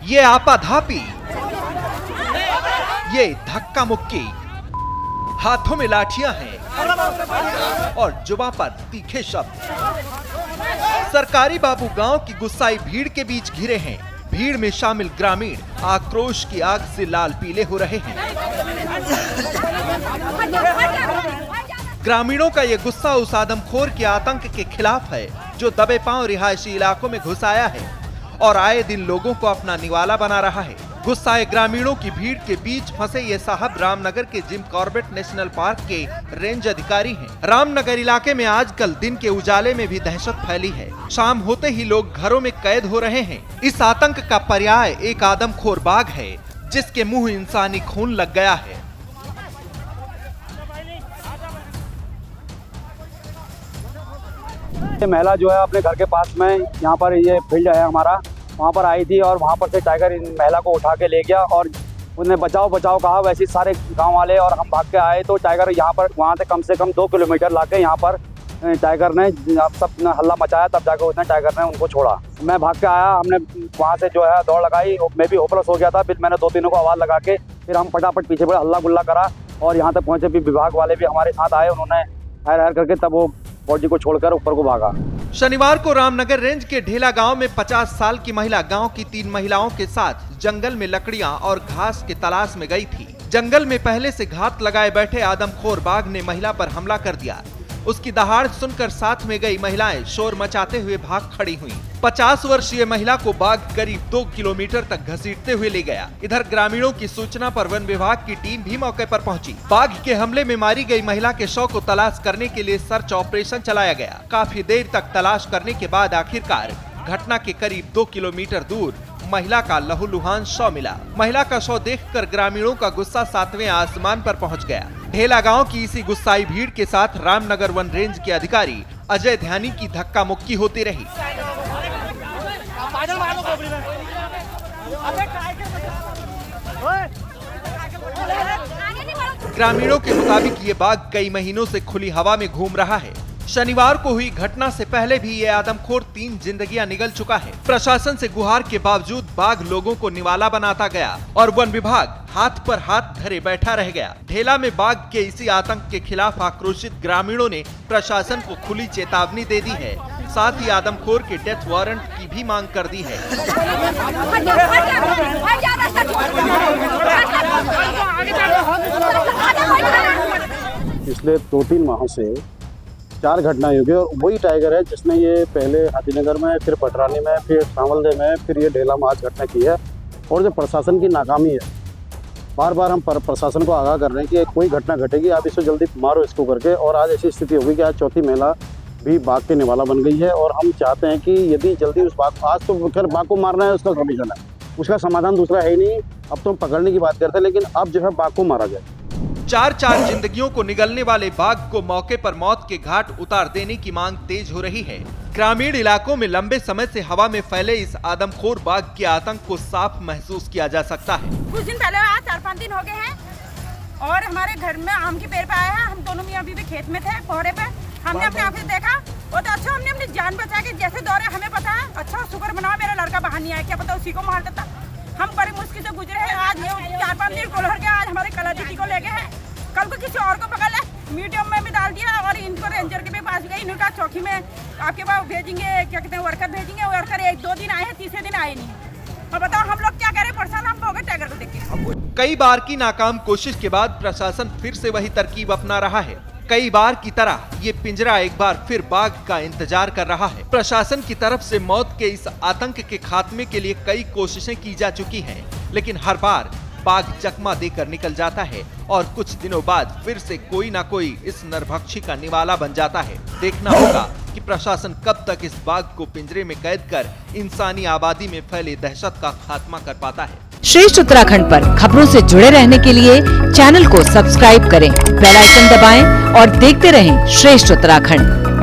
ये आपाधापी, ये धक्का मुक्की, हाथों में लाठियां हैं और जुबां पर तीखे शब्द। सरकारी बाबू गांव की गुस्साई भीड़ के बीच घिरे हैं। भीड़ में शामिल ग्रामीण आक्रोश की आग से लाल पीले हो रहे हैं। ग्रामीणों का ये गुस्सा उस आदमखोर के आतंक के खिलाफ है जो दबे पांव रिहायशी इलाकों में घुस आया है और आए दिन लोगों को अपना निवाला बना रहा है। गुस्साए ग्रामीणों की भीड़ के बीच फंसे ये साहब रामनगर के जिम कॉर्बेट नेशनल पार्क के रेंज अधिकारी हैं। रामनगर इलाके में आजकल दिन के उजाले में भी दहशत फैली है। शाम होते ही लोग घरों में कैद हो रहे हैं। इस आतंक का पर्याय एक आदमखोर बाघ है जिसके मुंह इंसानी खून लग गया है। ये महिला जो है अपने घर के पास में यहाँ पर ये फील्ड है हमारा, वहाँ पर आई थी और वहाँ पर से टाइगर इन महिला को उठा के ले गया और उन्हें बचाओ बचाओ कहा। वैसे सारे गांव वाले और हम भाग के आए तो टाइगर यहाँ पर वहाँ से कम 2 किलोमीटर लाके यहाँ पर टाइगर ने सब हल्ला मचाया, तब जाकर उसने टाइगर ने उनको छोड़ा। मैं भाग के आया, हमने वहाँ से जो है दौड़ लगाई। मैं भी होपलेस हो गया था। फिर मैंने 2-3 को आवाज़ लगा के फिर हम फटाफट पीछे पड़े, हल्ला गुल्ला करा और यहाँ तक पहुँचे। भी विभाग वाले भी हमारे साथ आए, उन्होंने हायर करके तब वो बॉडी को छोड़कर ऊपर को भागा। शनिवार को रामनगर रेंज के ढेला गांव में 50 साल की महिला गांव की 3 महिलाओं के साथ जंगल में लकड़ियां और घास की तलाश में गई थी। जंगल में पहले से घात लगाए बैठे आदमखोर बाघ ने महिला पर हमला कर दिया। उसकी दहाड़ सुनकर साथ में गई महिलाएं शोर मचाते हुए भाग खड़ी हुई। 50 वर्षीय महिला को बाघ करीब 2 किलोमीटर तक घसीटते हुए ले गया। इधर ग्रामीणों की सूचना पर वन विभाग की टीम भी मौके पर पहुंची। बाघ के हमले में मारी गई महिला के शव को तलाश करने के लिए सर्च ऑपरेशन चलाया गया। काफी देर तक तलाश करने के बाद आखिरकार घटना के करीब 2 किलोमीटर दूर महिला का लहूलुहान शव मिला। महिला का शव देखकर ग्रामीणों का गुस्सा 7वें आसमान पर पहुंच गया। ढेला गांव की इसी गुस्साई भीड़ के साथ रामनगर वन रेंज के अधिकारी अजय ध्यानी की धक्का मुक्की होती रही। ग्रामीणों के मुताबिक ये बाघ कई महीनों से खुली हवा में घूम रहा है। शनिवार को हुई घटना से पहले भी ये आदमखोर 3 जिंदगियां निगल चुका है। प्रशासन से गुहार के बावजूद बाघ लोगों को निवाला बनाता गया और वन विभाग हाथ पर हाथ धरे बैठा रह गया। ढेला में बाघ के इसी आतंक के खिलाफ आक्रोशित ग्रामीणों ने प्रशासन को खुली चेतावनी दे दी है। साथ ही आदमखोर के डेथ वारंट की भी मांग कर दी है। पिछले 2-3 माहों से 4 घटनाएं हुई और वही टाइगर है जिसने ये पहले हाथीनगर में, फिर पटरानी में, फिर सांवलदे में, फिर ये ढेला में आज घटना की है। और जो प्रशासन की नाकामी है, बार बार हम प्रशासन को आगाह कर रहे हैं कि कोई घटना घटेगी आप इसको जल्दी मारो इसको करके। और आज ऐसी स्थिति होगी कि आज चौथी महिला भी बाघ के निवाला बन गई है और हम चाहते हैं कि यदि जल्दी उस बाघ, आज तो खैर बाघ को मारना है उसका सोल्यूशन है, उसका समाधान दूसरा है ही नहीं। अब तो हम पकड़ने की बात करते हैं, लेकिन अब जो है बाघ को मारा जाए। 4 जिंदगियों को निगलने वाले बाघ को मौके पर मौत के घाट उतार देने की मांग तेज हो रही है। ग्रामीण इलाकों में लंबे समय से हवा में फैले इस आदमखोर बाघ के आतंक को साफ महसूस किया जा सकता है। कुछ दिन पहले 4-5 दिन हो गए हैं और हमारे घर में आम के पेड़ पे आया है। हम दोनों मियां बीवी खेत में थे कोहरे पे, हमने अपने आंखों से देखा। वो तो अच्छा हमने अपनी जान बचा के जैसे दौड़े, हमें पता है। अच्छा शुक्र मनाओ मेरा लड़का बाहर नहीं आया, क्या पता उसी को मार देता। हम बड़ी मुश्किल से गुजरे हैं। आज 4-5 दिन कोल्हर के आज हमारे कला दीदी को ले गए हैं, कल को किसी और को पकड़ ले, मीडियम में भी डाल दिया और इनको रेंजर के भी पास गई। इन्होंने कहा चौकी में आपके पास भेजेंगे, क्या कहते हैं, वर्कर भेजेंगे। वर्कर 1-2 दिन आए हैं, तीसरे दिन आए नहीं। और बताओ हम लोग क्या करें, परेशान हम हो गए टाइगर को देख के। कई बार की नाकाम कोशिश के बाद प्रशासन फिर से वही तरकीब अपना रहा है। कई बार की तरह ये पिंजरा एक बार फिर बाघ का इंतजार कर रहा है। प्रशासन की तरफ से मौत के इस आतंक के खात्मे के लिए कई कोशिशें की जा चुकी हैं, लेकिन हर बार बाघ चकमा देकर निकल जाता है और कुछ दिनों बाद फिर से कोई ना कोई इस नरभक्षी का निवाला बन जाता है। देखना होगा कि प्रशासन कब तक इस बाघ को पिंजरे में कैद कर इंसानी आबादी में फैले दहशत का खात्मा कर पाता है। श्रेष्ठ उत्तराखंड पर खबरों से जुड़े रहने के लिए चैनल को सब्सक्राइब करें, बेल आइकन दबाएं और देखते रहें श्रेष्ठ उत्तराखंड।